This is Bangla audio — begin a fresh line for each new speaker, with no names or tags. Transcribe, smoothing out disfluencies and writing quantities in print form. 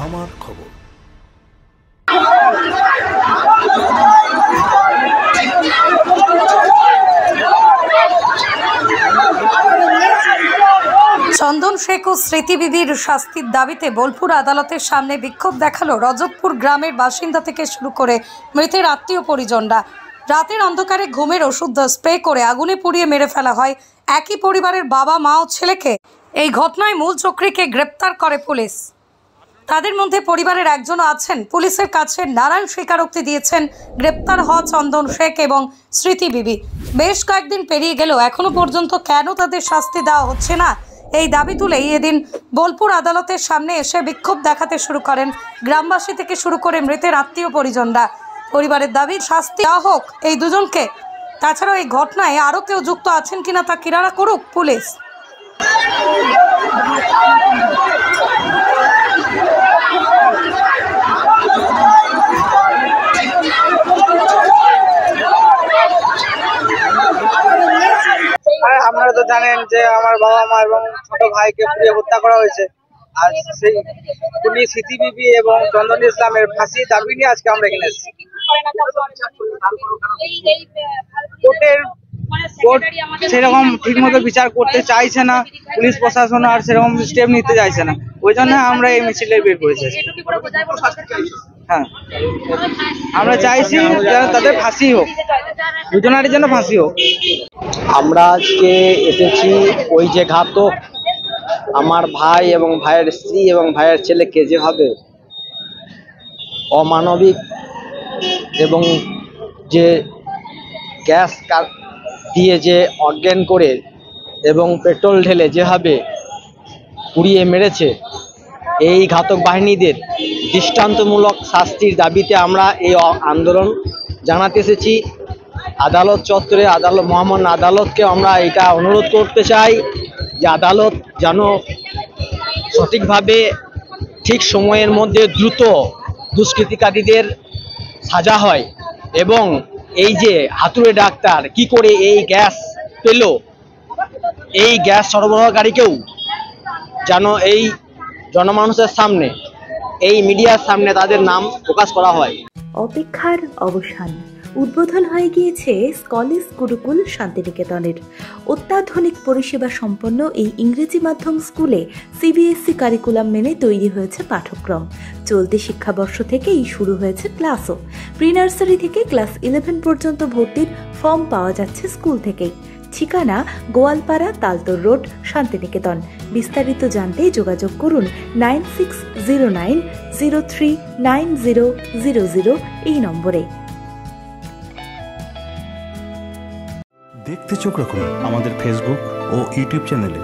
আমার খবর।
চন্দন শেখ ও স্মৃতি বিবির শাস্তির দাবিতে বোলপুর আদালতের সামনে বিক্ষোভ দেখালো রজতপুর গ্রামের বাসিন্দা থেকে শুরু করে মৃতের আত্মীয় পরিজনরা। রাতের অন্ধকারে ঘুমের ওষুধ স্প্রে করে আগুনে পুড়িয়ে মেরে ফেলা হয় একই পরিবারের বাবা মা ও ছেলেকে। এই ঘটনায় মূল চক্রীকে গ্রেপ্তার করে পুলিশ। তাদের মধ্যে পরিবারের একজনও আছেন। পুলিশের কাছে নারায়ণ স্বীকারোক্তি দিয়েছেন গ্রেপ্তার হওয়া চন্দন শেখ এবং স্মৃতি বিবি। বেশ কয়েকদিন পেরিয়ে গেলেও এখনো পর্যন্ত কেন তাদের শাস্তি দেওয়া হচ্ছে না, এই দাবি তুলেই এদিন বোলপুর আদালতের সামনে এসে বিক্ষোভ দেখাতে শুরু করেন গ্রামবাসী থেকে শুরু করে মৃতের আত্মীয় পরিজনরা। পরিবারের দাবি শাস্তি দেওয়া হোক এই দুজনকে। তাছাড়াও এই ঘটনায় আরও কেউ যুক্ত আছেন কিনা তা কিনারা করুক পুলিশ।
আপনারা তো জানেন যে আমার বাবা মা এবং ছোট ভাইকে পুড়িয়ে হত্যা করা হয়েছে। আর সেই খুনি স্মৃতি বিবি এবং চন্দন ইসলামের ফাঁসি দাবি নিয়ে আজকে আমরা এখানে এসেছি। কোর্ট সেরকম ঠিক মতো বিচার করতে চাইছে না, পুলিশ প্রশাসন আর সেরকম স্টেপ নিতে চাইছে না, ওই জন্য আমরা এই মিছিলে বের করেছি। হ্যাঁ, আমরা চাইছি তাদের ফাঁসি হোক, দুজনের জন্য ফাঁসি হোক।
আমরা আজকে এসেছি ওই যে ঘাতক আমার ভাই এবং ভাইয়ের স্ত্রী এবং ভাইয়ের ছেলেকে যেভাবে অমানবিক এবং যে গ্যাস দিয়ে যে অজ্ঞান করে এবং পেট্রোল ঢেলে যেভাবে পুড়িয়ে মেরেছে, এই ঘাতক বাহিনীদের দৃষ্টান্তমূলক শাস্তির দাবিতে আমরা এই আন্দোলন জানাতে এসেছি। আদালত চত্বরে মহামান্য আদালতকে আমরা এটা অনুরোধ করতে চাই যে আদালত যেন সঠিকভাবে ঠিক সময়ের মধ্যে দ্রুত দুষ্কৃতিকারীদের সাজা হয় এবং এই যে হাতুড়ে ডাক্তার কি করে এই গ্যাস পেল, এই গ্যাস সরবরাহকারীকেও যেন এই জনমানুষের সামনে, এই মিডিয়ার সামনে তাদের নাম প্রকাশ করা হয়।
অপেক্ষার অবসান। উদ্বোধন হয়ে গিয়েছে স্কলিস গুরুকুল শান্তিনিকেতনের। অত্যাধুনিক পরিষেবা সম্পন্ন এই ইংরেজি মাধ্যম স্কুলে সিবিএসই কারিকুলাম মেনে তৈরি হয়েছে পাঠ্যক্রম। চলতি শিক্ষাবর্ষ থেকেই শুরু হয়েছে ক্লাসও। প্রি নার্সারি থেকে ক্লাস 11 পর্যন্ত ভর্তির ফর্ম পাওয়া যাচ্ছে স্কুল থেকেই। ঠিকানা গোয়ালপাড়া, তালতর রোড, শান্তিনিকেতন। বিস্তারিত জানতে যোগাযোগ করুন 9609039000 এই নম্বরে।
দেখতে চোখ রাখুন আমাদের ফেসবুক ও ইউটিউব চ্যানেলে।